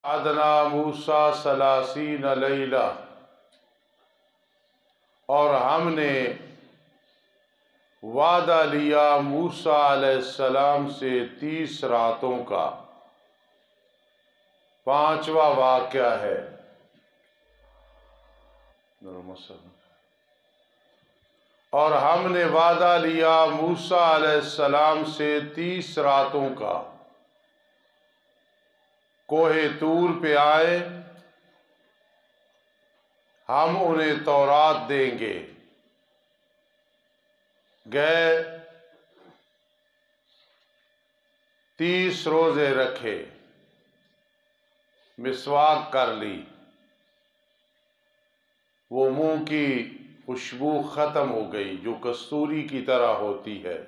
ادنا موسیٰ ثلاثین لیلہ، اور ہم نے وعدہ لیا موسیٰ علیہ السلام سے 30 راتوں کا۔ پانچواں واقعہ ہے۔ اور ہم نے وعدہ لیا موسیٰ علیہ السلام سے 30 راتوں کا، کوہ طور پہ آئے، ہم انہیں تورات دیں گے۔ گئے 30 روزے رکھے، مسواک کر لی، وہ منہ کی خوشبو ختم ہو گئی جو کستوری کی طرح ہوتی ہے۔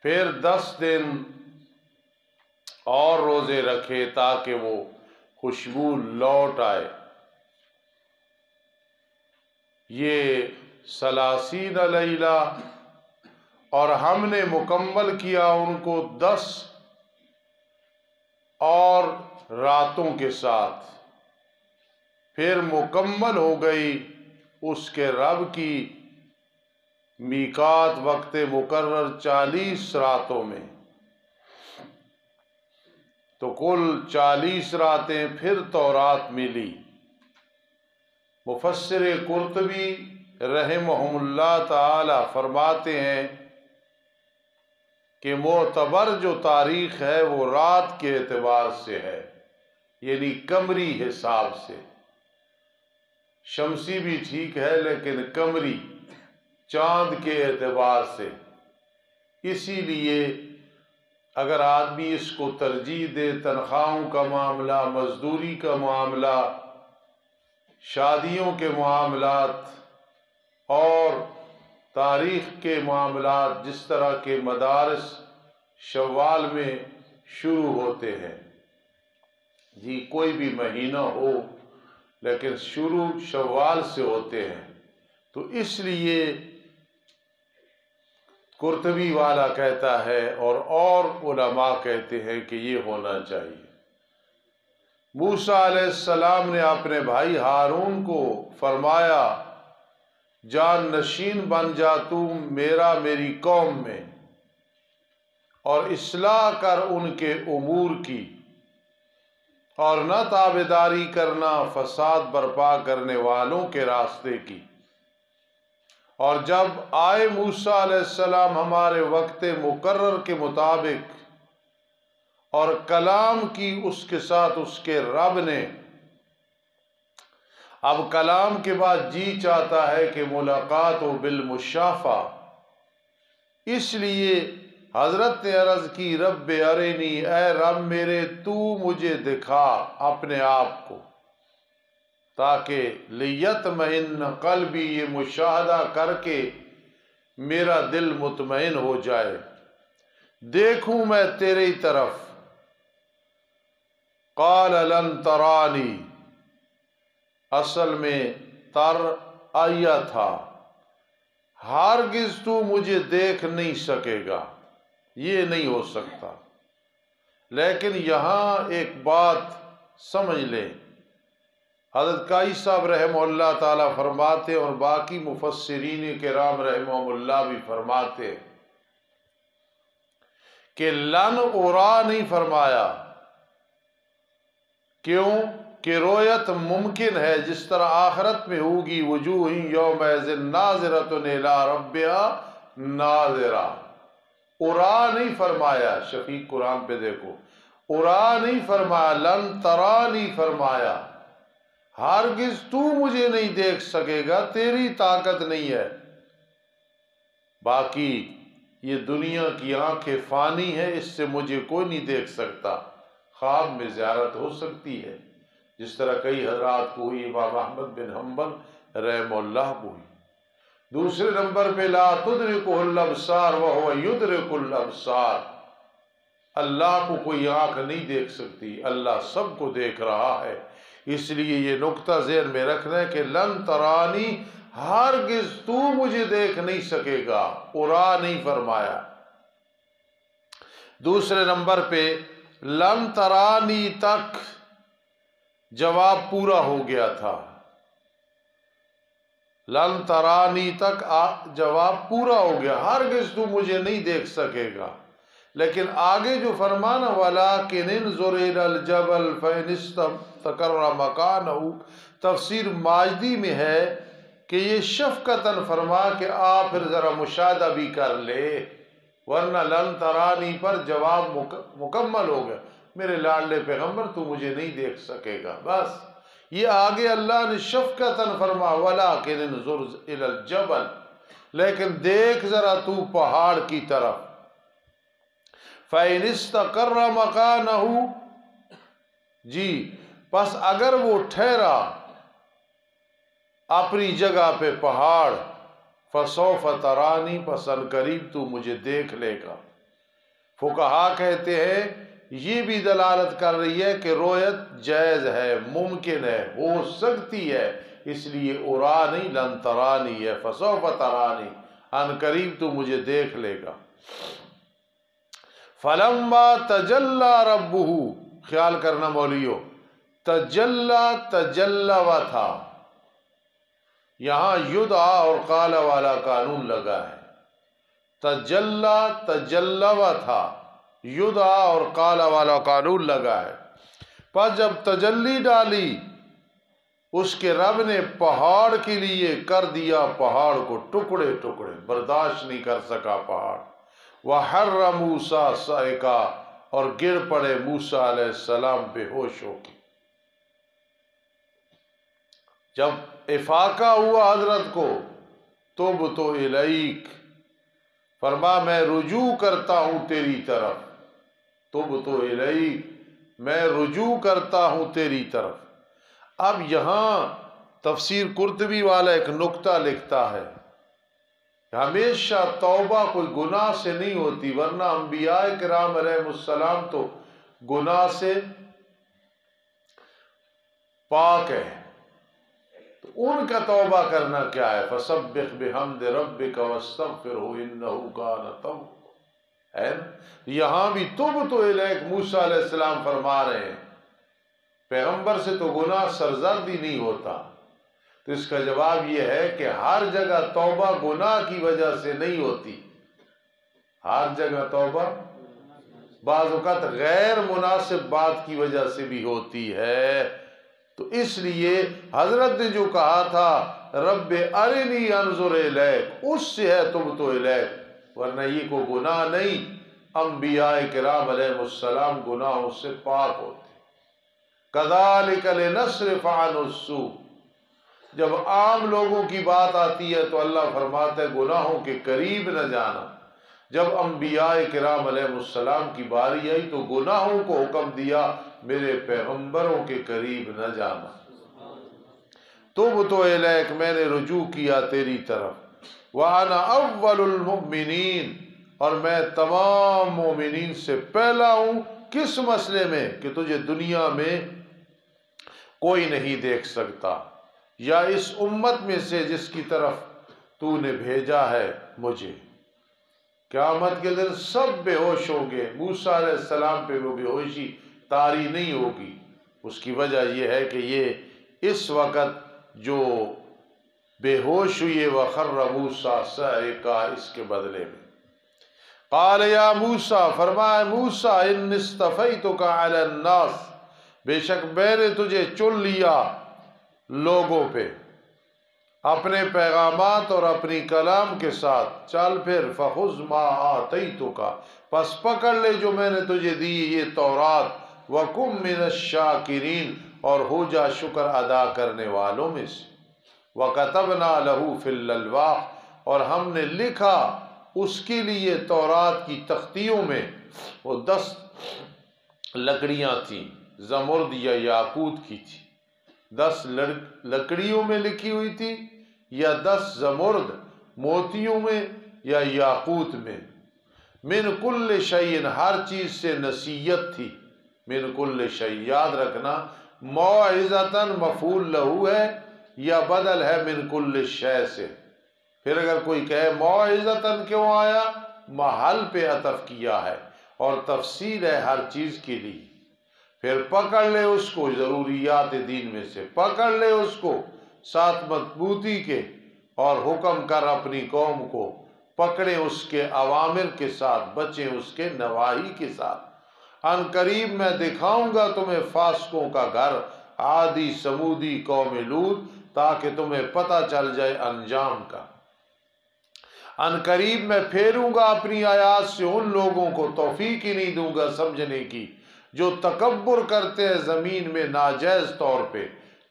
پھر 10 دن اور روزے رکھے تاکہ وہ خوشبو لوٹ آئے۔ یہ 30 لیلہ، اور ہم نے مکمل کیا ان کو 10 اور راتوں کے ساتھ۔ پھر مکمل ہو گئی اس کے رب کی میقات وقت مقرر 40 راتوں میں، تو کل 40 راتیں پھر تورات ملی۔ مفسر قرطبی رحمہم اللہ تعالی فرماتے ہیں کہ معتبر جو تاریخ ہے وہ رات کے اعتبار سے ہے، یعنی قمری حساب سے۔ شمسی بھی ٹھیک ہے لیکن قمری چاند کے اعتبار سے۔ اسی لیے اگر آدمی اس کو ترجیح دے، تنخواہوں کا معاملہ، مزدوری کا معاملہ، شادیوں کے معاملات اور تاریخ کے معاملات، جس طرح کے مدارس شوال میں شروع ہوتے ہیں، جی کوئی بھی مہینہ ہو لیکن شروع شوال سے ہوتے ہیں، تو اس لیے قرطبی والا کہتا ہے اور علماء کہتے ہیں کہ یہ ہونا چاہیے۔ موسیٰ علیہ السلام نے اپنے بھائی ہارون کو فرمایا، جان نشین بن جا تو میری قوم میں، اور اصلاح کر ان کے امور کی، اور نہ تابعداری کرنا فساد برپا کرنے والوں کے راستے کی۔ اور جب آئے موسیٰ علیہ السلام ہمارے وقت مقرر کے مطابق، اور کلام کی اس کے ساتھ اس کے رب نے، اب کلام کے بعد جی چاہتا ہے کہ ملاقات ہو بالمشافہ، اس لیے حضرت نے عرض کی، رب ارنی، اے رب میرے تو مجھے دکھا اپنے آپ کو، تاکہ لیطمئن قلبی، یہ مشاہدہ کر کے میرا دل مطمئن ہو جائے، دیکھوں میں تیری طرف۔ قال لن ترانی، اصل میں ترآیا تھا، ہرگز تو مجھے دیکھ نہیں سکے گا، یہ نہیں ہو سکتا۔ لیکن یہاں ایک بات سمجھ لیں، حضرت قائی صاحب رحمہ اللہ تعالیٰ فرماتے اور باقی مفسرین کرام رحمہ اللہ بھی فرماتے کہ لن ارا نہیں فرمایا۔ کیوں کہ رویت ممکن ہے، جس طرح آخرت میں ہوگی، وجوہ یومئذ ناظرۃ الی ربہا ناظرہ۔ ارا نہیں فرمایا، شفیق قرآن پہ دیکھو، ارا نہیں فرمایا، لن ترا نہیں فرمایا، ہرگز تو مجھے نہیں دیکھ سکے گا، تیری طاقت نہیں ہے۔ باقی یہ دنیا کی آنکھیں فانی ہے، اس سے مجھے کوئی نہیں دیکھ سکتا۔ خواب میں زیارت ہو سکتی ہے، جس طرح کئی حضرات کو ہوئی، امام احمد بن حنبل رحمہ اللہ کو ہوئی۔ دوسرے نمبر پہ لا تدرکہ الابصار وہو یدرک الابصار، اللہ کو کوئی آنکھ نہیں دیکھ سکتی، اللہ سب کو دیکھ رہا ہے۔ اس لیے یہ نقطہ ذہن میں رکھنا ہے کہ لن ترانی، ہرگز تو مجھے دیکھ نہیں سکے گا، ارا نہیں فرمایا۔ دوسرے نمبر پہ لن ترانی تک جواب پورا ہو گیا تھا، لن ترانی تک جواب پورا ہو گیا، ہرگز تو مجھے نہیں دیکھ سکے گا۔ لیکن آگے جو فرمانا وَلَٰكِنِ انظُرْ إِلَى الْجَبَلِ فَإِنِ اسْتَقَرَّ مَكَانَهُ، تفسیر ماجدی میں ہے کہ یہ شفقتاً فرما کہ آپ پھر ذرا مشاہدہ بھی کر لے، ورنہ لن ترانی پر جواب مکمل ہو گیا، میرے لاڈلے پیغمبر تو مجھے نہیں دیکھ سکے گا۔ بس یہ آگے اللہ نے شفقتاً فرما وَلَٰكِنِ انظُرْ إِلَى الْجَبَلِ، لیکن دیکھ ذرا تو پہاڑ کی طرف، فَإِنِ اسْتَقَرَّ مَكَانَهُ، جی پس اگر وہ ٹھہرا اپنی جگہ پہ پہاڑ، فَسَوْفَ تَرَانِي، پس عنقریب تو مجھے دیکھ لے گا۔ فقہا کہتے ہیں یہ بھی دلالت کر رہی ہے کہ رؤیت جائز ہے، ممکن ہے، ہو سکتی ہے، اس لیے ارا نہیں لن ترانی ہے، فسوف ترانی، عنقریب تو مجھے دیکھ لے گا۔ فلما تجلی ربہ، خیال کرنا مولیو، تجلّا تھا، یہاں یدعا اور قال والا قانون لگا ہے، تجلّا تھا، یدعا اور قال والا قانون لگا ہے۔ پس جب تجلی ڈالی اس کے رب نے پہاڑ کے لیے، کر دیا پہاڑ کو ٹکڑے ٹکڑے، برداشت نہیں کر سکا پہاڑ۔ وَحَرَّ مُوسَىٰ صَعِقًا، اور گر پڑے موسیٰ علیہ السلام بے ہوش ہو کے۔ جب افاقہ ہوا حضرت کو، تُبْتُ إِلَيْكَ، فرما میں رجوع کرتا ہوں تیری طرف، تُبْتُ إِلَيْكَ، میں رجوع کرتا ہوں تیری طرف۔ اب یہاں تفسیر قرطبی والا ایک نکتہ لکھتا ہے، ہمیشہ توبہ کوئی گناہ سے نہیں ہوتی، ورنہ انبیاء کرام علیہ السلام تو گناہ سے پاک ہے، تو ان کا توبہ کرنا کیا ہے؟ فَسَبِّحْ بِحَمْدِ رَبِّكَ وَاسْتَغْفِرْهُ إِنَّهُ كَانَ تَوَّابًا، ہے یہاں بھی تُبْتُ إِلَيْكَ موسیٰ علیہ السلام فرما رہے ہیں، پیغمبر سے تو گناہ سرزد ہی نہیں ہوتا۔ تو اس کا جواب یہ ہے کہ ہر جگہ توبہ گناہ کی وجہ سے نہیں ہوتی، ہر جگہ توبہ بعض اوقات غیر مناسب بات کی وجہ سے بھی ہوتی ہے۔ تو اس لیے حضرت نے جو کہا تھا رب ارنی انظر الیک، اس سے ہے تبت الیک، ورنہ یہ کوئی گناہ نہیں، انبیاء کرام علیہ السلام گناہوں سے پاک ہوتے۔ کذالک لنصرف عنہ السوء، جب عام لوگوں کی بات آتی ہے تو اللہ فرماتا ہے گناہوں کے قریب نہ جانا، جب انبیاء کرام علیہ السلام کی باری آئی تو گناہوں کو حکم دیا میرے پیغمبروں کے قریب نہ جانا۔ تُبْتُ إِلَيْكَ، میں نے رجوع کیا تیری طرف، وَأَنَا أَوَّلُ الْمُؤْمِنِينَ، اور میں تمام مومنین سے پہلا ہوں۔ کس مسئلے میں؟ کہ تجھے دنیا میں کوئی نہیں دیکھ سکتا، یا اس امت میں سے جس کی طرف تو نے بھیجا ہے مجھے۔ قیامت کے دن سب بے ہوش ہوں گے، موسیٰ علیہ السلام پہ وہ بے ہوشی طاری نہیں ہوگی۔ اس کی وجہ یہ ہے کہ یہ اس وقت جو بے ہوش ہوئی وَخَرَّ مُوسَىٰ صَعِقًا، اس کے بدلے میں قال یا موسیٰ، فرمایا موسیٰ، إِنِّي اصْطَفَيْتُكَ عَلَى النَّاسِ، بے شک میں نے تجھے چن لیا لوگوں پہ، اپنے پیغامات اور اپنی کلام کے ساتھ، چل پھر فخذ ما آتیتک، پس پکڑ لے جو میں نے تجھے دی یہ تورات، وکن من الشاکرین، اور ہو جا شکر ادا کرنے والوں میں سے، وکتبنا لہ فی الالواح، اور ہم نے لکھا اس کے لیے تورات کی تختیوں میں، وہ 10 لکڑیاں تھیں، زمرد یا یاقوت کی تھی، 10 لکڑیوں میں لکھی ہوئی تھی، یا 10 زمرد موتیوں میں یا یاقوت میں، من کل شیء، ہر چیز سے نصیحت تھی، من کل شیء، یاد رکھنا موعظۃً مفعول لہو ہے یا بدل ہے من کل شیء سے، پھر اگر کوئی کہے موعظۃً کیوں آیا، محل پہ عطف کیا ہے، اور تفصیل ہے ہر چیز کے لیے۔ پھر پکڑ لے اس کو ضروریات دین میں سے، پکڑ لے اس کو ساتھ مضبوطی کے، اور حکم کر اپنی قوم کو پکڑے اس کے اوامر کے ساتھ، بچیں اس کے نواہی کے ساتھ۔ ان قریب میں دکھاؤں گا تمہیں فاسقوں کا گھر، عادی سمودی قوم لوط، تاکہ تمہیں پتہ چل جائے انجام کا۔ ان قریب میں پھیروں گا اپنی آیات سے ان لوگوں کو، توفیق ہی نہیں دوں گا سمجھنے کی، جو تکبر کرتے ہیں زمین میں ناجائز طور پہ۔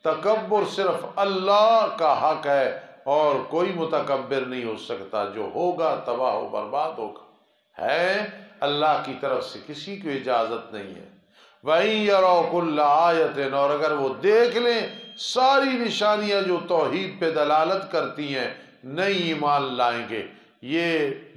تکبر صرف اللہ کا حق ہے اور کوئی متکبر نہیں ہو سکتا، جو ہوگا تباہ و برباد ہوگا، ہے اللہ کی طرف سے، کسی کو اجازت نہیں ہے۔ وَإِن يَرَوْا كُلَّ آیَةٍ، اور اگر وہ دیکھ لیں ساری نشانیاں جو توحید پہ دلالت کرتی ہیں، نہیں ایمان لائیں گے۔ یہ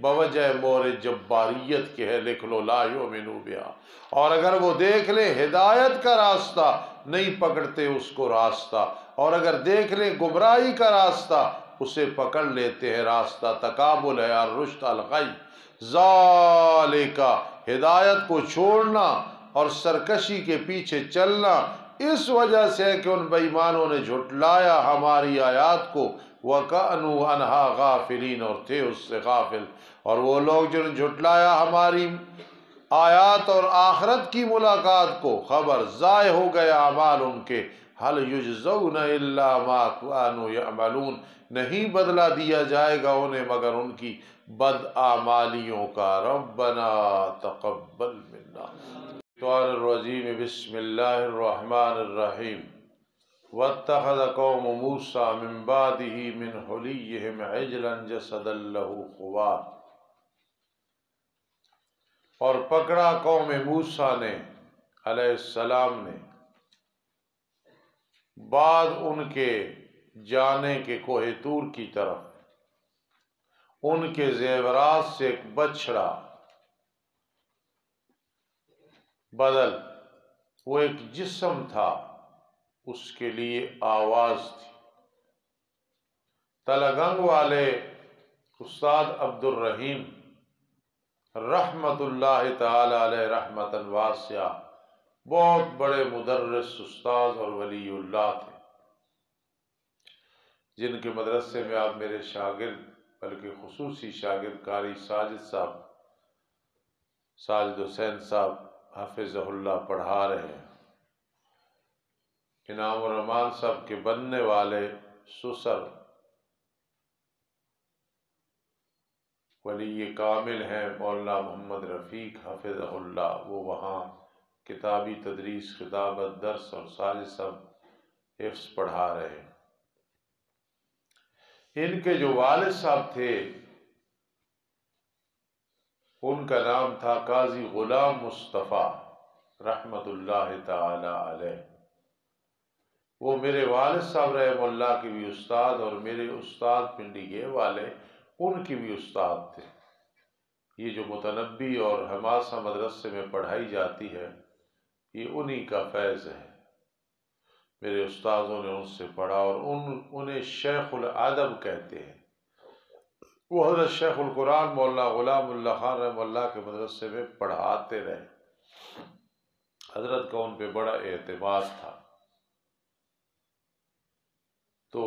بوجہ مورد جباریت کے ہے، لکھ لو لا یؤمنوا بہا۔ اور اگر وہ دیکھ لیں ہدایت کا راستہ، نہیں پکڑتے اس کو راستہ، اور اگر دیکھ لیں گمراہی کا راستہ، اسے پکڑ لیتے ہیں راستہ۔ تقابل ہے الرشد الغی، ذالک، ہدایت کو چھوڑنا اور سرکشی کے پیچھے چلنا اس وجہ سے ہے کہ ان بے ایمانوں نے جھٹلایا ہماری آیات کو، وَكَأْنُوا عَنْهَا غَافِلِينَ، اور تھے اس سے غافل۔ اور وہ لوگ جنہوں نے جھٹلایا ہماری آیات اور آخرت کی ملاقات کو، خبر ضائع ہو گیا اعمال ان کے۔ هَلْ يُجْزَوْنَ إِلَّا مَا كَانُوا يَعْمَلُونَ، نہیں بدلہ دیا جائے گا انہیں مگر ان کی بدعمالیوں کا۔ ربنا تقبل منا۔ الشیطان الرجیم، بسم اللہ الرحمن الرحیم۔ واتخذ قوم موسیٰ من بعدہ من حلیہم عجلا جسدا لہ خوار، اور پکڑا قوم موسیٰ نے علیہ السلام نے بعد ان کے جانے کے کوہ طور کی طرف ان کے زیورات سے ایک بچڑا بدل، وہ ایک جسم تھا، اس کے لیے آواز تھی۔ تلگنگ والے استاد عبد الرحیم رحمت اللہ تعالی علیہ رحمتاً واسعہ بہت بڑے مدرس استاد اور ولی اللہ تھے، جن کے مدرسے میں آپ میرے شاگرد، بلکہ خصوصی شاگرد قاری ساجد حسین صاحب حفظہ اللہ پڑھا رہے ہیں۔ انعام الرحمان صاحب کے بننے والے سسر ولی کامل ہیں مولانا محمد رفیق حفظہ اللہ، وہ وہاں کتابی تدریس، خطابت، درس اور سارے سب حفظ پڑھا رہے ہیں۔ ان کے جو والد صاحب تھے ان کا نام تھا قاضی غلام مصطفیٰ رحمت اللہ تعالی علیہ۔ وہ میرے والد صاحب رحمہ اللہ کے بھی استاد اور میرے استاد پنڈی گئے والے ان کی بھی استاد تھے۔ یہ جو متنبی اور حماسہ مدرسے میں پڑھائی جاتی ہے یہ انہی کا فیض ہے۔ میرے استاذوں نے ان سے پڑھا اور انہیں شیخ الادب کہتے ہیں۔ وہ حضرت شیخ القرآن مولانا غلام اللہ خان رحمہ اللہ کے مدرسے میں پڑھاتے رہے۔ حضرت کا ان پہ بڑا اعتماد تھا۔ تو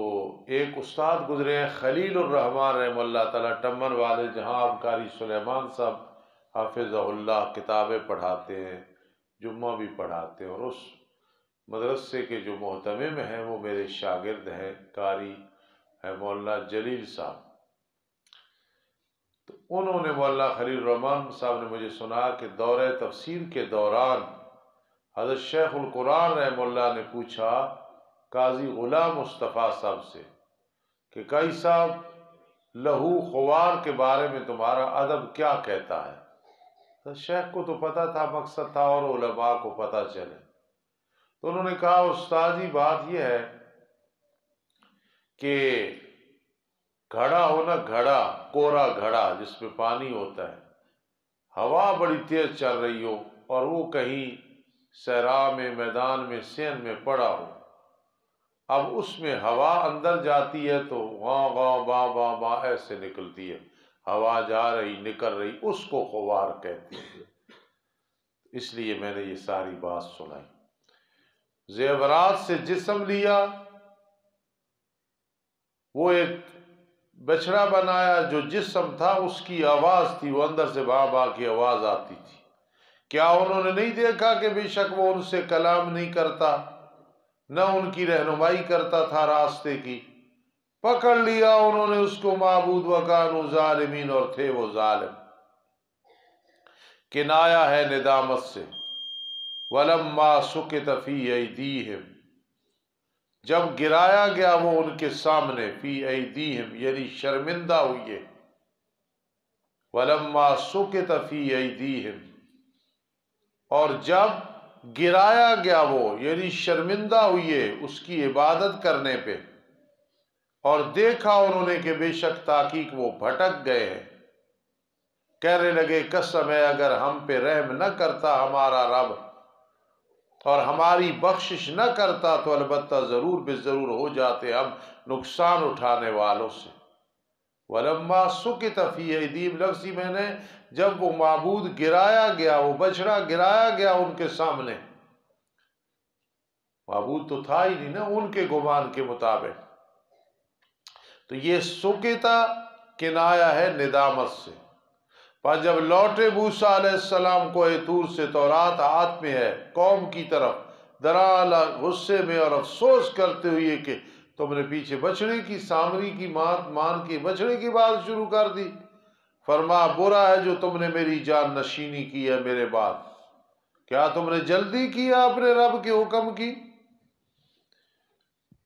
ایک استاد گزرے ہیں خلیل الرحمان رحمہ اللہ تعالیٰ ٹمن والے، جہاں قاری سلیمان صاحب حافظہ اللہ کتابیں پڑھاتے ہیں، جمعہ بھی پڑھاتے ہیں، اور اس مدرسے کے جو محتمم ہیں وہ میرے شاگرد ہیں، قاری ہے مولانا جلیل صاحب۔ تو انہوں نے مولانا خلیل الرحمان صاحب نے مجھے سنا کہ دورہ تفسیر کے دوران حضرت شیخ القرآن رحمہ اللہ نے پوچھا قاضی غلام مصطفیٰ صاحب سے کہ قاضی صاحب لہو خوار کے بارے میں تمہارا ادب کیا کہتا ہے؟ تو شیخ کو تو پتہ تھا، مقصد تھا اور علماء کو پتہ چلے۔ تو انہوں نے کہا استاد جی بات یہ ہے کہ گھڑا ہو نا، گھڑا، کوڑا گھڑا جس میں پانی ہوتا ہے، ہوا بڑی تیز چل رہی ہو اور وہ کہیں صحرا میں، میدان میں، سین میں پڑا ہو، اب اس میں ہوا اندر جاتی ہے تو غاں غاں باں باں باں ایسے نکلتی ہے، ہوا جا رہی نکل رہی، اس کو خوار کہتی ہے۔ اس لیے میں نے یہ ساری بات سنائی۔ زیورات سے جسم لیا، وہ ایک بچڑا بنایا، جو جسم تھا اس کی آواز تھی، وہ اندر سے با با کی آواز آتی تھی۔ کیا انہوں نے نہیں دیکھا کہ بے شک وہ ان سے کلام نہیں کرتا، نہ ان کی رہنمائی کرتا تھا راستے کی؟ پکڑ لیا انہوں نے اس کو معبود، وکانوا ظالمین، اور تھے وہ ظالم۔ کنایا ہے ندامت سے۔ ولما سکت فی ایدیہم، جب گرایا گیا وہ ان کے سامنے، فی ایدیہم یعنی شرمندہ ہوئے، ولما سکت فی ایدیہم، اور جب گرایا گیا وہ یعنی شرمندہ ہوئے اس کی عبادت کرنے پہ، اور دیکھا انہوں نے کہ بے شک تحقیق وہ بھٹک گئے ہیں، کہنے لگے قسم ہے اگر ہم پہ رحم نہ کرتا ہمارا رب اور ہماری بخشش نہ کرتا تو البتہ ضرور بے ضرور ہو جاتے ہم نقصان اٹھانے والوں سے۔ وَلَمَّا سُقِطَ فِي أَيْدِيهِمْ، لفظی میں نے جب وہ معبود گرایا گیا، وہ بچڑا گرایا گیا ان کے سامنے، معبود تو تھا ہی نہیں نا ان کے گمان کے مطابق، تو یہ سُقِطَ کنایا ہے ندامت سے۔ پر جب لوٹے موسیٰ علیہ السلام کو طور سے، تورات ہاتھ میں ہے، قوم کی طرف درالہ غصے میں اور افسوس کرتے ہوئے کہ تم نے پیچھے بچڑے کی سامری کی مان کی بچڑے کی بات شروع کر دی، فرما برا ہے جو تم نے میری جان نشینی کی ہے میرے بعد، کیا تم نے جلدی کیا اپنے رب کے حکم کی؟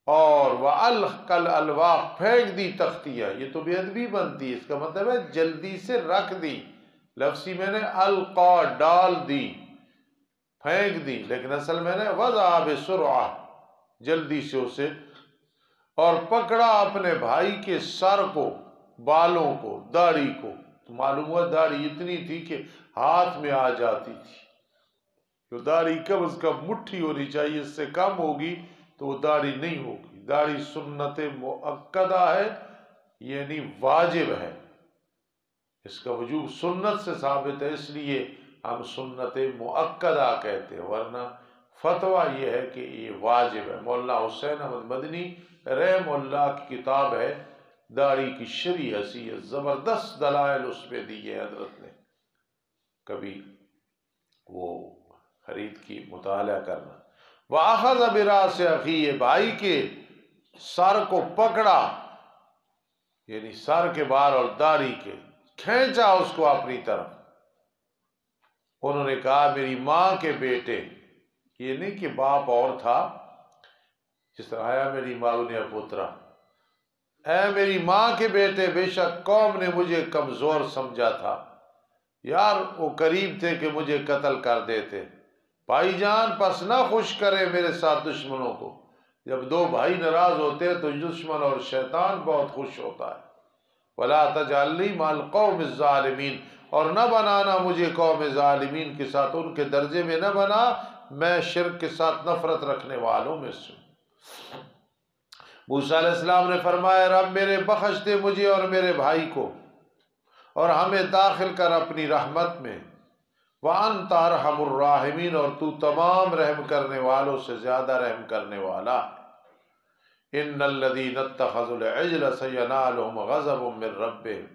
اور وَأَلْقَى الْأَلْوَاحَ، پھینک دی تختیاں، یہ تو بے ادبی بنتی ہے، اس کا مطلب ہے جلدی سے رکھ دی، لفظی میں نے القا ڈال دی، پھینک دی، لیکن اصل میں نے وضع بسرعہ، جلدی سے اسے، اور پکڑا اپنے بھائی کے سر کو، بالوں کو، داڑھی کو، تو معلوم ہوا داڑھی اتنی تھی کہ ہاتھ میں آ جاتی تھی، تو داڑھی کم از کم مٹھی ہونی چاہیے، اس سے کم ہوگی تو وہ داڑھی نہیں ہوگی۔ داڑھی سنت مؤکدہ ہے یعنی واجب ہے، اس کا وجوب سنت سے ثابت ہے، اس لیے ہم سنت مؤکدہ کہتے ہیں، ورنہ فتویٰ یہ ہے کہ یہ واجب ہے۔ مولانا حسین احمد مدنی رحم اللہ کی کتاب ہے داڑھی کی شرعی حیثیت، زبردست دلائل اس پہ دیے حضرت نے، کبھی وہ خرید کی مطالعہ کرنا۔ وَأَخَذَ بِرَأْسِ أَخِيهِ، بھائی کے سر کو پکڑا، یعنی سر کے بال اور داڑھی کے، کھینچا اس کو اپنی طرف۔ انہوں نے کہا میری ماں کے بیٹے، یہ نہیں کہ باپ اور تھا، جس طرح آیا میری ماں نے پوترا، اے میری ماں کے بیٹے، بے شک قوم نے مجھے کمزور سمجھا تھا، یار وہ قریب تھے کہ مجھے قتل کر دیتے، بھائی جان پس نہ خوش کرے میرے ساتھ دشمنوں کو، جب دو بھائی ناراض ہوتے ہیں تو دشمن اور شیطان بہت خوش ہوتا ہے۔ وَلَا تَجْعَلْنِي مَعَ الْقَوْمِ الظَّالِمِينَ، اور نہ بنانا مجھے قوم ظالمین کے ساتھ، ان کے درجے میں نہ بنا، میں شرک کے ساتھ نفرت رکھنے والوں میں سے۔ موسیٰ علیہ السلام نے فرمایا رب میرے بخش دے مجھے اور میرے بھائی کو، اور ہمیں داخل کر اپنی رحمت میں، وَأَنْتَ أَرْحَمُ الرَّاحِمِينَ، اور تو تمام رحم کرنے والوں سے زیادہ رحم کرنے والا۔ إِنَّ الَّذِينَ اتَّخَذُوا الْعِجْلَ سَيَنَالُهُمْ غَضَبٌ مِّن رَّبِّهِمْ،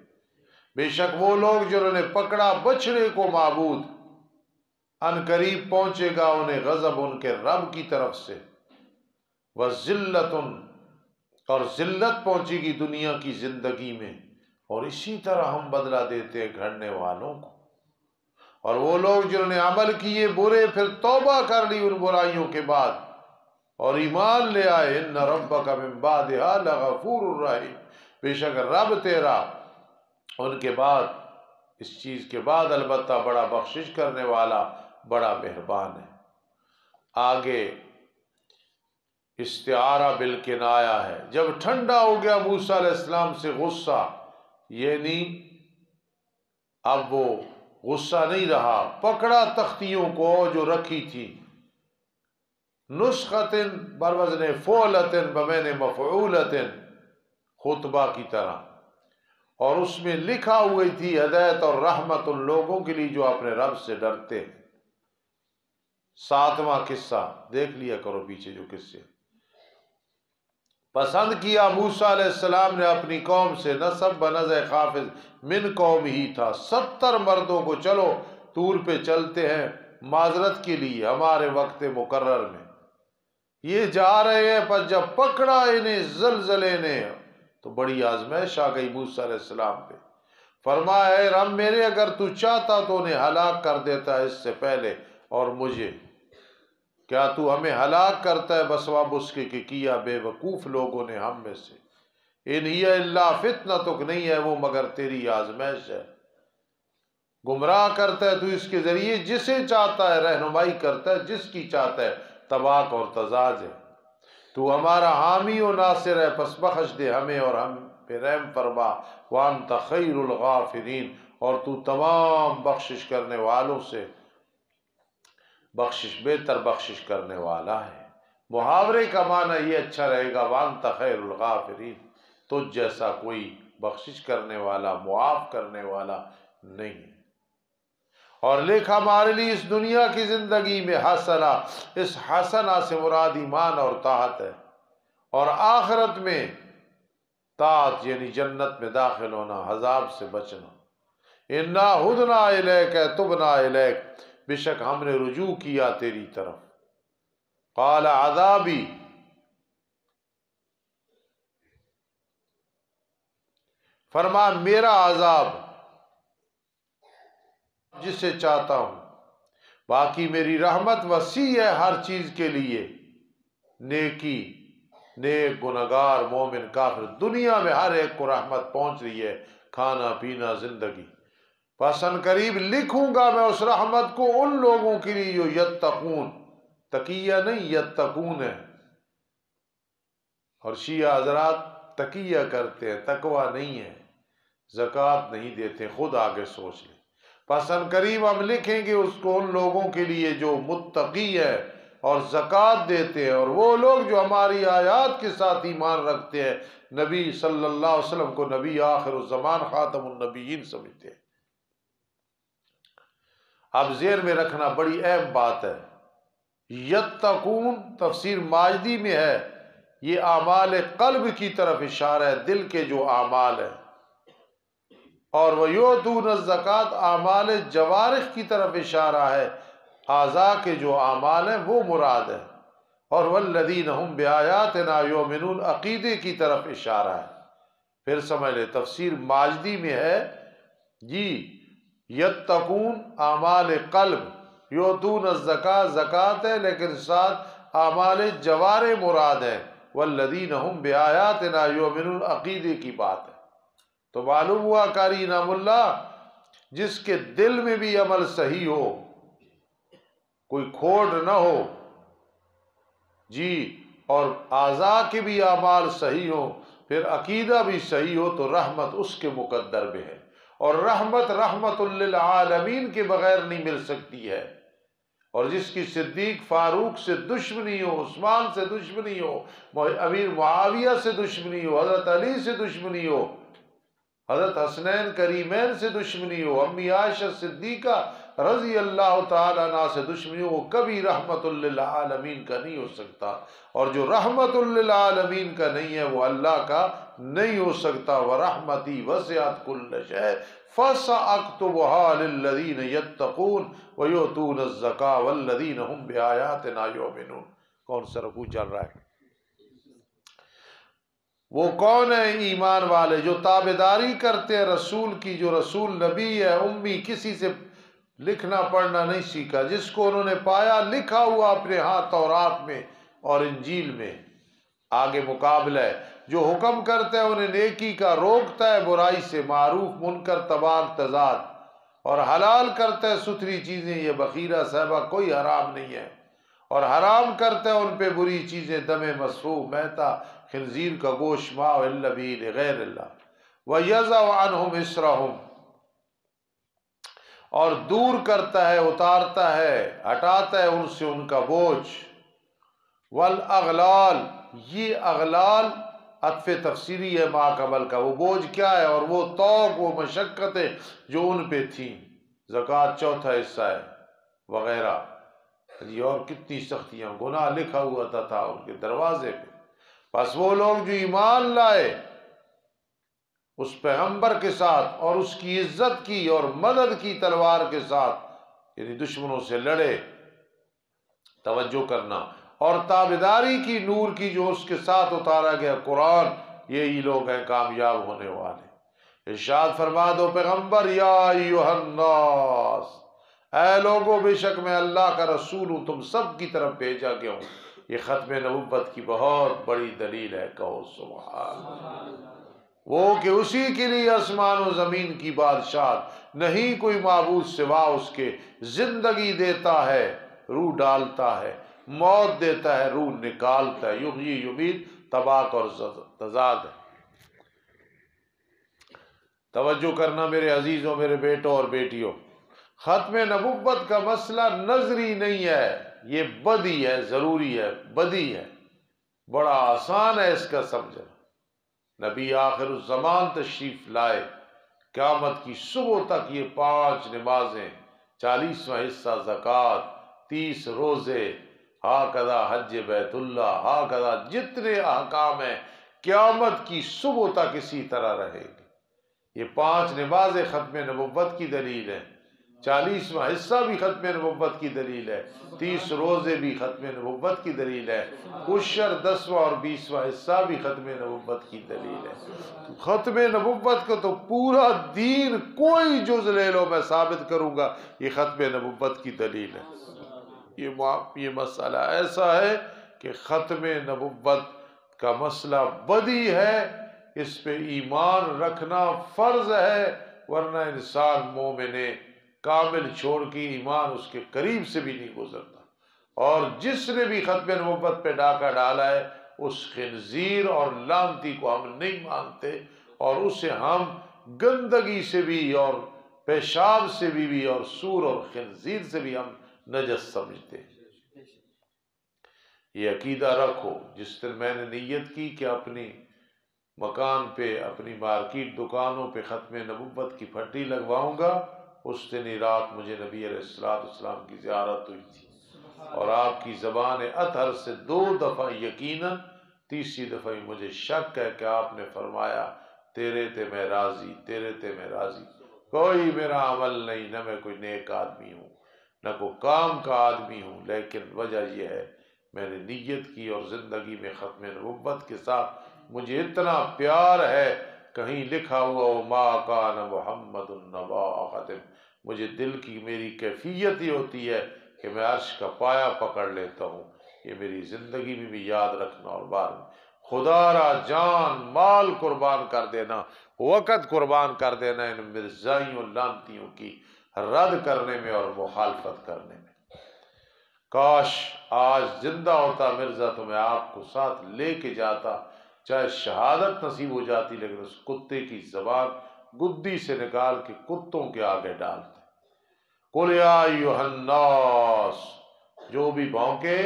بے شک وہ لوگ جنہوں نے پکڑا بچڑے کو معبود، ان قریب پہنچے گا انہیں غضب ان کے رب کی طرف سے، وَذِلَّةٌ، اور ذلت پہنچے گی دنیا کی زندگی میں، اور اسی طرح ہم بدلہ دیتے ہیں گھڑنے والوں کو۔ اور وہ لوگ جنہوں نے عمل کیے برے پھر توبہ کر لی ان برائیوں کے بعد اور ایمان لے آئے، ان ربک من بعدها لغفور رحیم، بے شک رب تیرا ان کے بعد، اس چیز کے بعد البتہ بڑا بخشش کرنے والا، بڑا مہربان ہے۔ آگے استعارہ بالکنایہ ہے، جب ٹھنڈا ہو گیا موسیٰ علیہ السلام سے غصہ، یعنی اب وہ غصہ نہیں رہا، پکڑا تختیوں کو جو رکھی تھی، نسختن بروزن فعلتن بمین مفعولتن، خطبہ کی طرح، اور اس میں لکھا ہوئی تھی ہدایت اور رحمت ان لوگوں کے لیے جو اپنے رب سے ڈرتے ہیں۔ 7واں قصہ دیکھ لیا کرو پیچھے جو قصے۔ پسند کیا موسیٰ علیہ السلام نے اپنی قوم سے، نسب بنزع خافض من قوم ہی تھا، 70 مردوں کو چلو طور پہ چلتے ہیں معذرت کے لیے ہمارے وقت مقرر میں۔ یہ جا رہے ہیں، پر جب پکڑا انہیں زلزلے نے تو بڑی آزمائش آ گئی موسیٰ علیہ السلام پہ۔ فرمایا اے رب میرے، اگر تو چاہتا تو انہیں ہلاک کر دیتا اس سے پہلے، اور مجھے کیا تو ہمیں ہلاک کرتا ہے بسبب اس کے کہ کیا بے وقوف لوگوں نے ہم میں سے۔ ان ہی الا فتنتک، نہیں ہے وہ مگر تیری آزمائش ہے۔ گمراہ کرتا ہے تو اس کے ذریعے جسے چاہتا ہے، رہنمائی کرتا ہے جس کی چاہتا ہے، تباک اور تزاج ہے۔ تو ہمارا حامی و ناصر ہے، پس بخش دے ہمیں اور ہم پہ رحم فرما، وانت خیر الغافرین، اور تو تمام بخشش کرنے والوں سے بہتر بخشش کرنے والا ہے۔ محاورے کا معنی یہ اچھا رہے گا، وانت خیر الغافرین، تجھ جیسا کوئی بخشش کرنے والا، معاف کرنے والا نہیں۔ اور لکھ ہمارے لیے اس دنیا کی زندگی میں حسنہ، اس حسنہ سے مراد ایمان اور طاعت ہے، اور آخرت میں طاعت یعنی جنت میں داخل ہونا، عذاب سے بچنا۔ انا ہدنا الیک، تبنا الیک، بے شک ہم نے رجوع کیا تیری طرف۔ قال عذابی، فرما میرا عذاب جسے چاہتا ہوں، باقی میری رحمت وسیع ہے ہر چیز کے لیے، نیکی، نیک، گنہگار، مومن، کافر، دنیا میں ہر ایک کو رحمت پہنچ رہی ہے، کھانا پینا زندگی۔ پس ان قریب لکھوں گا میں اس رحمت کو ان لوگوں کے لیے جو یتقون، تقیہ نہیں یتقون ہے، اور شیعہ حضرات تقیہ کرتے ہیں، تقوی نہیں ہے، زکوٰۃ نہیں دیتے، خود آگے سوچ لیں۔ پس ان قریب ہم لکھیں گے اس کو ان لوگوں کے لیے جو متقی ہے اور زکوٰۃ دیتے ہیں، اور وہ لوگ جو ہماری آیات کے ساتھ ایمان رکھتے ہیں، نبی صلی اللہ علیہ وسلم کو نبی آخر الزمان خاتم النبیین سمجھتے ہیں۔ اب ذہن میں رکھنا بڑی اہم بات ہے، یتقون تفسیر ماجدی میں ہے، یہ اعمال قلب کی طرف اشارہ ہے، دل کے جو اعمال ہیں، اور وَيُؤْتُونَ الزَّكَاةَ اعمال جوارح کی طرف اشارہ ہے، اعضاء کے جو اعمال ہیں وہ مراد ہے، اور وَالَّذِينَ هُمْ بِآيَاتِنَا يُؤْمِنُونَ عقیدے کی طرف اشارہ ہے۔ پھر سمجھ لے تفسیر ماجدی میں ہے جی یتقون اعمال قلب، یؤتون الزکاة زکوٰۃ ہے لیکن ساتھ اعمال جوارح مراد ہے، والذین هم بآیاتنا یؤمنون عقیدے کی بات ہے۔ تو معلوم ہوا قاری انعام اللہ، جس کے دل میں بھی عمل صحیح ہو، کوئی کھوٹ نہ ہو جی، اور اعضاء کے بھی اعمال صحیح ہو، پھر عقیدہ بھی صحیح ہو، تو رحمت اس کے مقدر میں ہے، اور رحمت رحمت للعالمین کے بغیر نہیں مل سکتی ہے۔ اور جس کی صدیق فاروق سے دشمنی ہو، عثمان سے دشمنی ہو، امیر معاویہ سے دشمنی ہو، حضرت علی سے دشمنی ہو، حضرت حسنین کریمین سے دشمنی ہو، امی عائشہ صدیقہ رضی اللہ تعالیٰ عنہ سے دشمنی ہو، وہ کبھی رحمت للعالمین کا نہیں ہو سکتا، اور جو رحمت للعالمین کا نہیں ہے وہ اللہ کا نہیں ہو سکتا۔ وَرَحْمَتِي وَسِعَتْ كُلَّ شَيْءٍ فَسَأَكْتُبُهَا لِلَّذِينَ يَتَّقُونَ وَيُؤْتُونَ الزَّكَاةَ وَالَّذِينَ هُمْ بِآيَاتِنَا يُؤْمِنُونَ۔ کون سا رکوع چل رہا ہے؟ وہ کون ہے ایمان والے جو تابعداری کرتے ہیں رسول کی، جو رسول نبی ہے، امی، کسی سے لکھنا پڑھنا نہیں سیکھا، جس کو انہوں نے پایا لکھا ہوا اپنے ہاتھ تورات میں اور انجیل میں، آگے مقابلہ ہے، جو حکم کرتا ہے انہیں نیکی کا، روکتا ہے برائی سے، معروف منکر تباک تضاد، اور حلال کرتا ہے ستھری چیزیں، یہ بخیرہ صاحبہ کوئی حرام نہیں ہے، اور حرام کرتا ہے ان پہ بری چیزیں، دم مسفوح، میتا، خنزیر کا گوشت، ما الا به لغیر اللہ، وَيَضَعُ عَنْهُمْ إِصْرَهُمْ، اور دور کرتا ہے، اتارتا ہے، ہٹاتا ہے ان سے ان کا بوجھ، والاغلال، یہ اغلال عطف تفسیری ہے ما قبل کا، وہ بوجھ کیا ہے، اور وہ طوق، وہ مشقتیں جو ان پہ تھیں، زکوٰۃ چوتھا حصہ ہے وغیرہ، جی اور کتنی سختیاں، گناہ لکھا ہوا تھا ان کے دروازے پہ. بس وہ لوگ جو ایمان لائے اس پیغمبر کے ساتھ اور اس کی عزت کی اور مدد کی تلوار کے ساتھ، یعنی دشمنوں سے لڑے، توجہ کرنا، اور تابعداری کی نور کی جو اس کے ساتھ اتارا گیا قرآن، یہی لوگ ہیں کامیاب ہونے والے. ارشاد فرما دو پیغمبر، یا ایھا الناس، اے لوگو بے شک میں اللہ کا رسول ہوں، تم سب کی طرف بھیجا گیا ہوں. یہ ختم نبوت کی بہت بڑی دلیل ہے، کہو سبحان اللہ. وہ کہ اسی کے لیے آسمان و زمین کی بادشاہت، نہیں کوئی معبود سوا اس کے. زندگی دیتا ہے، روح ڈالتا ہے، موت دیتا ہے، روح نکالتا ہے. یحیی یمیت طباق اور تضاد ہے. توجہ کرنا میرے عزیزوں، میرے بیٹوں اور بیٹیوں، ختم نبوت کا مسئلہ نظری نہیں ہے، یہ بدی ہے، ضروری ہے، بدی ہے، بڑا آسان ہے اس کا سمجھنا. نبی آخر الزمان تشریف لائے، قیامت کی صبح تک یہ 5 نمازیں، 40واں حصہ زکوٰۃ، 30 روزے، ہاکذا حج بیت اللہ، ہاکذا جتنے احکام ہیں قیامت کی صبح تک اسی طرح رہے گی. یہ 5 نمازیں ختم نبوت کی دلیل ہیں، 40واں حصہ بھی ختم نبوت کی دلیل ہے، 30 روزے بھی ختم نبوت کی دلیل ہے، عشر 10واں اور 20واں حصہ بھی ختم نبوت کی دلیل ہے. ختم نبوت کو تو پورا دین، کوئی جز لے لو میں ثابت کروں گا یہ ختم نبوت کی دلیل ہے. یہ مسئلہ ایسا ہے کہ ختم نبوت کا مسئلہ بدی ہے، اس پہ ایمان رکھنا فرض ہے، ورنہ انسان مومن کامل چھوڑ کے ایمان اس کے قریب سے بھی نہیں گزرتا. اور جس نے بھی ختم نبوت پہ ڈاکہ ڈالا ہے اس خنزیر اور لعنتی کو ہم نہیں مانتے، اور اسے ہم گندگی سے بھی اور پیشاب سے بھی اور سور اور خنزیر سے بھی ہم نجس سمجھتے ہیں. یہ عقیدہ رکھو. جس دن میں نے نیت کی کہ اپنی مکان پہ، اپنی مارکیٹ دکانوں پہ ختم نبوت کی پھٹی لگواؤں گا، اس دن ہی رات مجھے نبی علیہ السلام کی زیارت ہوئی تھی، اور آپ کی زبان اطہر سے 2 دفعہ یقیناً، تیسری دفعہ مجھے شک ہے کہ آپ نے فرمایا تیرے تے میں راضی، تیرے تے میں راضی. کوئی میرا عمل نہیں، نہ میں کوئی نیک آدمی ہوں، نہ کوئی کام کا آدمی ہوں، لیکن وجہ یہ ہے میں نے نیت کی، اور زندگی میں ختم نبوت کے ساتھ مجھے اتنا پیار ہے. کہیں لکھا ہوا ہو ما کان محمد النبا ختم، مجھے دل کی میری کیفیت ہی ہوتی ہے کہ میں عرش کا پایا پکڑ لیتا ہوں. یہ میری زندگی میں بھی یاد رکھنا، اور بعد میں خدا را جان مال قربان کر دینا، وقت قربان کر دینا ان مرزائیوں لعنتیوں کی رد کرنے میں اور مخالفت کرنے میں. کاش آج زندہ ہوتا مرزا تو میں آپ کو ساتھ لے کے جاتا، چاہے شہادت نصیب ہو جاتی، لیکن اس کتے کی زبان گدی سے نکال کے کتوں کے آگے ڈالتے. قل یا ایھا الناس، جو بھی بھونکے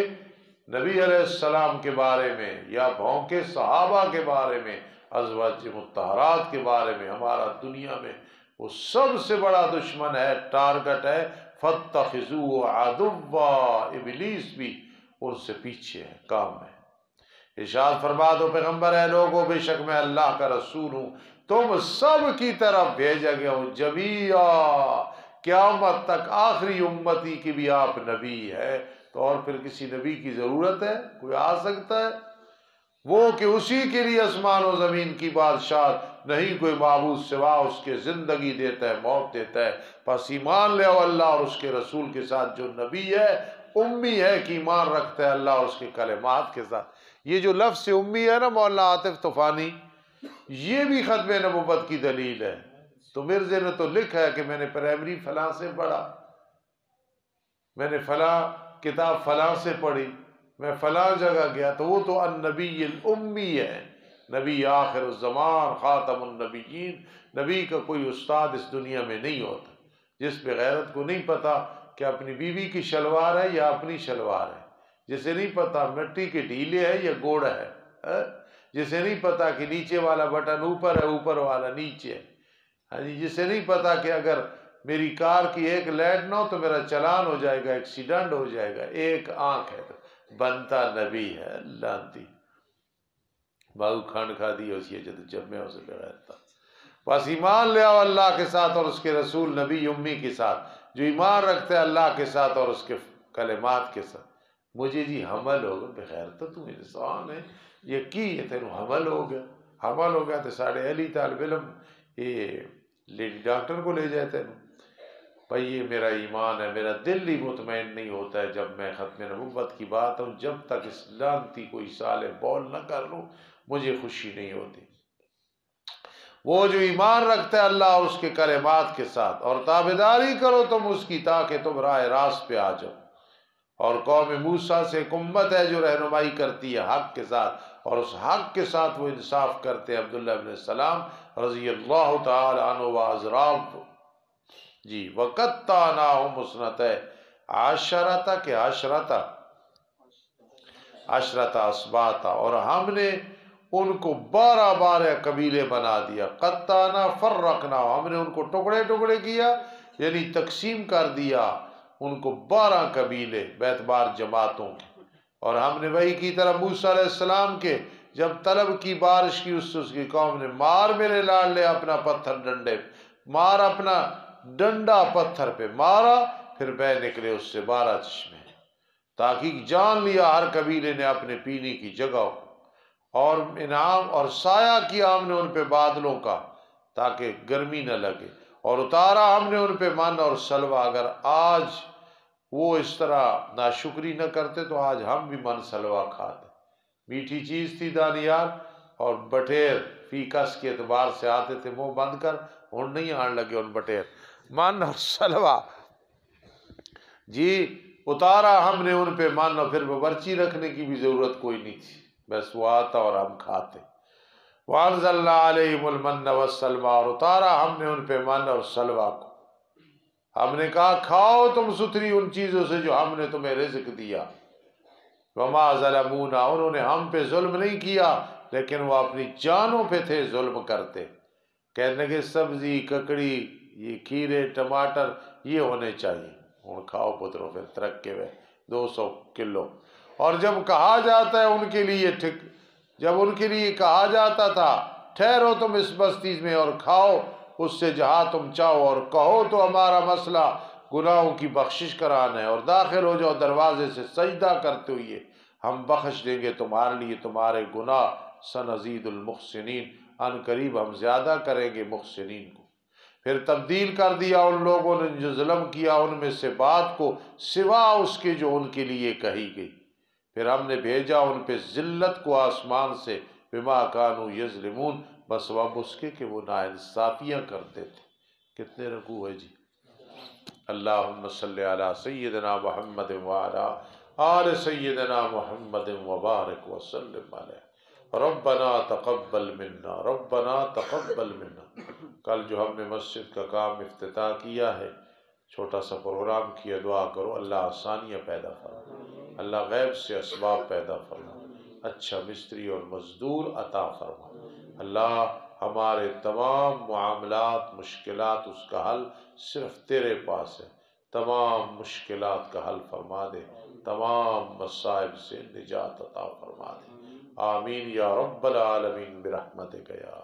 نبی علیہ السلام کے بارے میں، یا بھونکے صحابہ کے بارے میں، ازواج مطہرات کے بارے میں، ہمارا دنیا میں وہ سب سے بڑا دشمن ہے، ٹارگٹ ہے. فاتخذوہ عدوا، ابلیس بھی ان سے پیچھے ہے، کام ہے. ارشاد فرما دو پیغمبر، اے لوگو بے شک میں اللہ کا رسول ہوں، تم سب کی طرف بھیجا گیا ہوں جمیعا، قیامت تک آخری امتی کی بھی آپ نبی ہے. تو اور پھر کسی نبی کی ضرورت ہے؟ کوئی آ سکتا ہے؟ وہ کہ اسی کے لیے آسمان و زمین کی بادشاہت، نہیں کوئی معبود سوا اس کے. زندگی دیتا ہے، موت دیتا ہے. پس ایمان لے اللہ اور اس کے رسول کے ساتھ، جو نبی ہے امی ہے کہ ایمان رکھتا ہے اللہ اور اس کے کلمات کے ساتھ. یہ جو لفظ امی ہے نا مولانا عاطف طوفانی، یہ بھی ختم نبوت کی دلیل ہے. تو مرزے نے تو لکھا ہے کہ میں نے پرائمری فلاں سے پڑھا، میں نے فلاں کتاب فلاں سے پڑھی، میں فلاں جگہ گیا. تو وہ تو النبی الامی ہے، نبی آخر الزمان، خاتم النبیین. نبی کا کوئی استاد اس دنیا میں نہیں ہوتا جس پہ غیرت کو نہیں پتا کہ اپنی بیوی کی شلوار ہے یا اپنی شلوار ہے، جسے نہیں پتا مٹی کے ڈھیلے ہے یا گوڑ ہے، جسے نہیں پتا کہ نیچے والا بٹن اوپر ہے اوپر والا نیچے ہے، جسے نہیں پتا کہ اگر میری کار کی ایک لائٹ نہ ہو تو میرا چلان ہو جائے گا، ایکسیڈنٹ ہو جائے گا، ایک آنکھ ہے تو بنتا نبی ہے لانتی بہو کھنڈ کھا دی اسی جد جب میں اسے بغیر تھا۔ بس ایمان لے آؤ اللہ کے ساتھ اور اس کے رسول نبی امی کے ساتھ، جو ایمان رکھتے ہیں اللہ کے ساتھ اور اس کے کلمات کے ساتھ۔ مجھے جی حمل ہوگا، بغیر تو انسان ہے، یہ کی ہے تینوں حمل ہو گیا، حمل ہو گیا تو ساڑھے علی طالب علم یہ لیڈی ڈاکٹر کو لے جائے تینوں۔ بھائی یہ میرا ایمان ہے، میرا دل ہی مطمئن نہیں ہوتا ہے جب میں ختم نبوت کی بات ہوں، جب تک اس لانتی کوئی صالح بول نہ کر لوں مجھے خوشی نہیں ہوتی۔ وہ جو ایمان رکھتا ہے اللہ اور اس کے کلمات کے ساتھ اور تابعداری کرو تم اس کی تاکہ تم راہ راست پہ آ جاؤ۔ اور قوم موسیٰ سے ایک امت ہے جو رہنمائی کرتی ہے حق کے ساتھ، اور اس حق کے ساتھ وہ انصاف کرتے ہیں۔ عبداللہ بن سلام رضی اللہ تعالی عنہ و ازراب جی وَقَطَّعْنَاهُمْ اثْنَتَیْ عَشَرَةَ کہ عشرۃ اسباطا، اور ہم نے ان کو 12 قبیلے بنا دیا۔ قطعنا فرقنا، ہم نے ان کو ٹکڑے ٹکڑے کیا یعنی تقسیم کر دیا ان کو 12 قبیلے بیتبار جماعتوں کے۔ اور ہم نے وہی کی طرح موسیٰ علیہ السلام کے جب طلب کی بارش کی اس سے اس کی قوم نے مار میرے لاڈلے اپنا پتھر ڈنڈے مار، اپنا ڈنڈا پتھر پہ مارا، پھر بہ نکلے اس سے 12 چشمے۔ تاکہ جان لیا ہر قبیلے نے اپنے پینے کی جگہ کو، اور انعام اور سایہ کیا ہم نے ان پہ بادلوں کا تاکہ گرمی نہ لگے، اور اتارا ہم نے ان پہ من اور سلوہ۔ اگر آج وہ اس طرح ناشکری نہ کرتے تو آج ہم بھی من سلوہ کھاتے۔ میٹھی چیز تھی دانیال، اور بٹیر فی کس کے اعتبار سے آتے تھے منہ بند کر، اور نہیں آنے لگے ان بٹیر من اور سلوہ جی۔ اتارا ہم نے ان پہ من، اور پھر باورچی رکھنے کی بھی ضرورت کوئی نہیں تھی، بس وہ آتا اور ہم کھاتے۔ وَأَنزَلْنَا عَلَيْهِمُ الْمَنَّ وَالسَّلْوَىٰ، اور اتارا ہم نے ان پہ من اور سلوہ کو۔ ہم نے کہا کھاؤ تم ستری ان چیزوں سے جو ہم نے تمہیں رزق دیا۔ وَمَا ظَلَمُونَا، انہوں نے ہم پہ ظلم نہیں کیا لیکن وہ اپنی جانوں پہ تھے ظلم کرتے۔ کہنے لگے سبزی ککڑی یہ کھیرے ٹماٹر یہ ہونے چاہیے، اور کھاؤ پتروں پھر ترکے ہوئے 200 کلو۔ اور جب کہا جاتا ہے ان کے لیے جب ان کے لیے کہا جاتا تھا ٹھہرو تم اس بستی میں اور کھاؤ اس سے جہاں تم چاہو، اور کہو تو ہمارا مسئلہ گناہوں کی بخشش کرانا ہے، اور داخل ہو جاؤ دروازے سے سجدہ کرتے ہوئے، ہم بخش دیں گے تمہارے لیے تمہارے گناہ۔ سنزید المحسنین، ان قریب ہم زیادہ کریں گے محسنین کو۔ پھر تبدیل کر دیا ان لوگوں نے جو ظلم کیا ان میں سے بات کو سوا اس کے جو ان کے لیے کہی گئی۔ پھر ہم نے بھیجا ان پہ ذلت کو آسمان سے، بما کانوا یظلمون، بس وب اس کے کہ وہ ناانصافیاں کرتے تھے۔ کتنے رکوع ہے جی؟ اللہم صلی علی سیدنا محمد وعلی آل سیدنا محمد وبارک وسلم علیہ۔ ربنا تقبل منا، ربنا تقبل منا۔ کل جو ہم نے مسجد کا کام افتتاح کیا ہے، چھوٹا سا پروگرام کیا، دعا کرو اللہ آسانیاں پیدا فرما، اللہ غیب سے اسباب پیدا فرما، اچھا مستری اور مزدور عطا فرما۔ اللہ ہمارے تمام معاملات مشکلات اس کا حل صرف تیرے پاس ہے، تمام مشکلات کا حل فرما دے، تمام مصائب سے نجات عطا فرما دے۔ آمین یا رب العالمین برحمتک یا